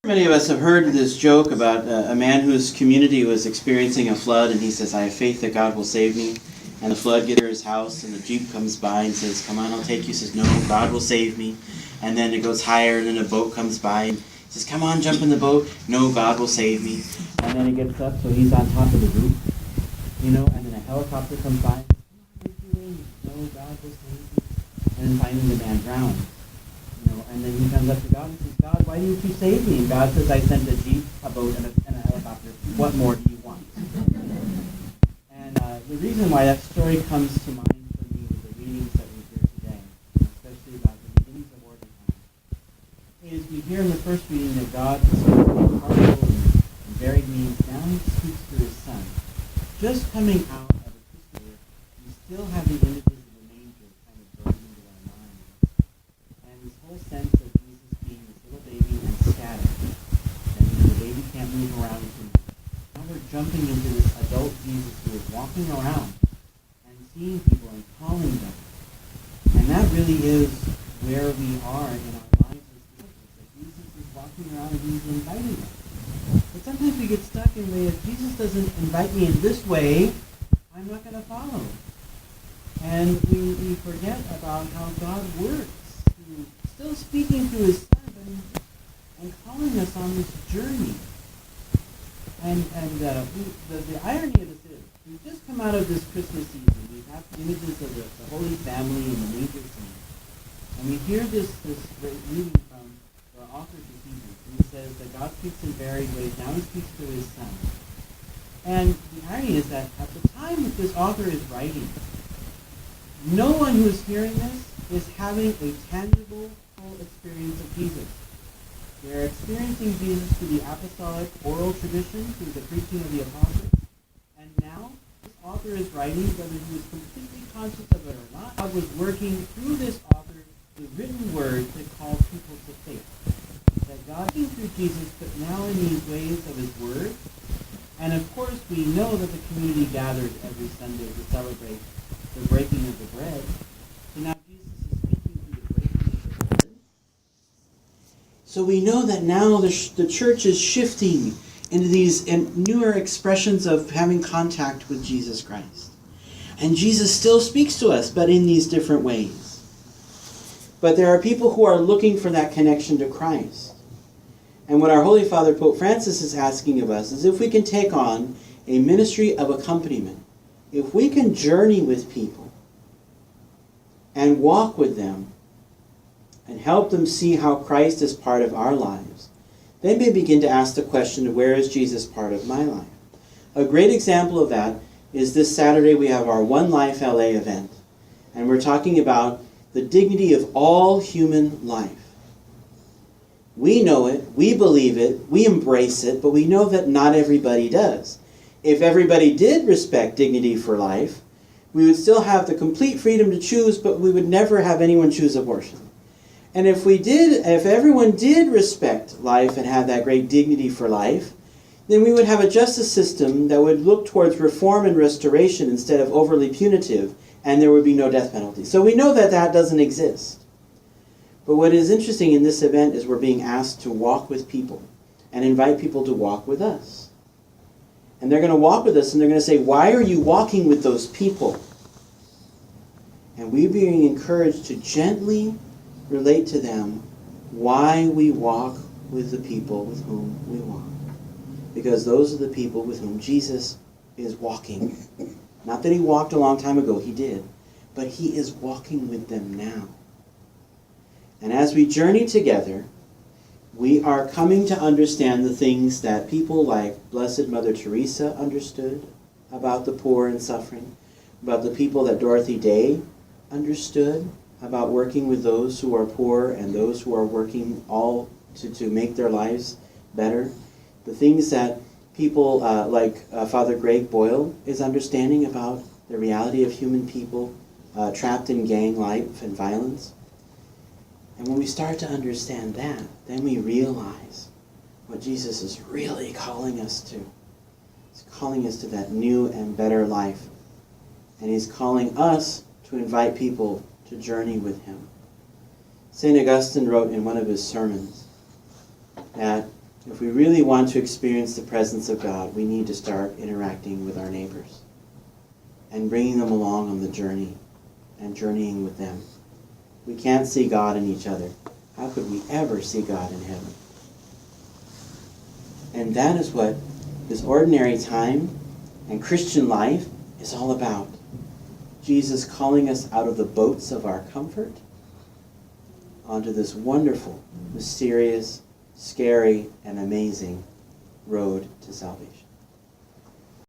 Many of us have heard this joke about a man whose community was experiencing a flood, and he says, I have faith that God will save me. And the flood gets to his house, and the Jeep comes by and says, come on, I'll take you. He says, no, God will save me. And then it goes higher, and then a boat comes by, and he says, come on, jump in the boat. No, God will save me. And then he gets up, so he's on top of the roof, and then a helicopter comes by. No, God will save me. And then finally the man drowns. And then he comes up to God and says, God, why didn't you save me? And God says, I sent a Jeep, a boat, and a helicopter. What more do you want? And the reason why that story comes to mind for me with the readings that we hear today, especially about the beginnings of order time, is we hear in the first reading that God spoke in partial and varied means. Now he speaks through his Son. Just coming out of a Christmas year, we still have the images of the manger kind of burning into our minds. And this whole sense of Jesus being this little baby and scattered. And the baby can't move around too much. Now we're jumping into this adult Jesus who is walking around and seeing people and calling them. And that really is where we are in our lives as Christians. That Jesus is walking around and he's inviting us. But sometimes we get stuck in the way if Jesus doesn't invite me in this way, I'm not going to follow. And we forget about how God works. Still speaking through his Son and calling us on this journey. And the irony of this is, we've just come out of this Christmas season. We have images of the Holy Family and the manger scene. And we hear this great reading from the author of Hebrews. And he says that God speaks in varied ways. Now he speaks through his Son. And the irony is that at the time that this author is writing, no one who is hearing this is having a tangible, full experience of Jesus. They're experiencing Jesus through the apostolic oral tradition, through the preaching of the apostles. And now, this author is writing, whether he was completely conscious of it or not, God was working through this author the written word to call people to faith. That God came through Jesus, but now in these ways of his word. And of course, we know that the community gathers every Sunday to celebrate the breaking of the bread. So now Jesus is speaking through the breaking of the bread. So we know that now the church is shifting into these newer expressions of having contact with Jesus Christ. And Jesus still speaks to us, but in these different ways. But there are people who are looking for that connection to Christ. And what our Holy Father Pope Francis is asking of us is if we can take on a ministry of accompaniment. If we can journey with people and walk with them and help them see how Christ is part of our lives, they may begin to ask the question, where is Jesus part of my life? A great example of that is this Saturday we have our One Life LA event. And we're talking about the dignity of all human life. We know it, we believe it, we embrace it, but we know that not everybody does. If everybody did respect dignity for life, we would still have the complete freedom to choose, but we would never have anyone choose abortion. And if everyone did respect life and have that great dignity for life, then we would have a justice system that would look towards reform and restoration instead of overly punitive, and there would be no death penalty. So we know that that doesn't exist. But what is interesting in this event is we're being asked to walk with people and invite people to walk with us. And they're going to walk with us and they're going to say, why are you walking with those people? And we're being encouraged to gently relate to them why we walk with the people with whom we walk. Because those are the people with whom Jesus is walking. Not that he walked a long time ago, he did. But he is walking with them now. And as we journey together, we are coming to understand the things that people like Blessed Mother Teresa understood about the poor and suffering, about the people that Dorothy Day understood about working with those who are poor and those who are working all to make their lives better, the things that people like Father Greg Boyle is understanding about the reality of human people trapped in gang life and violence. And when we start to understand that, then we realize what Jesus is really calling us to. He's calling us to that new and better life. And he's calling us to invite people to journey with him. St. Augustine wrote in one of his sermons that If we really want to experience the presence of God, we need to start interacting with our neighbors and bringing them along on the journey and journeying with them. We can't see God in each other. How could we ever see God in heaven? And that is what this ordinary time and Christian life is all about. Jesus calling us out of the boats of our comfort onto this wonderful, mysterious, scary, and amazing road to salvation.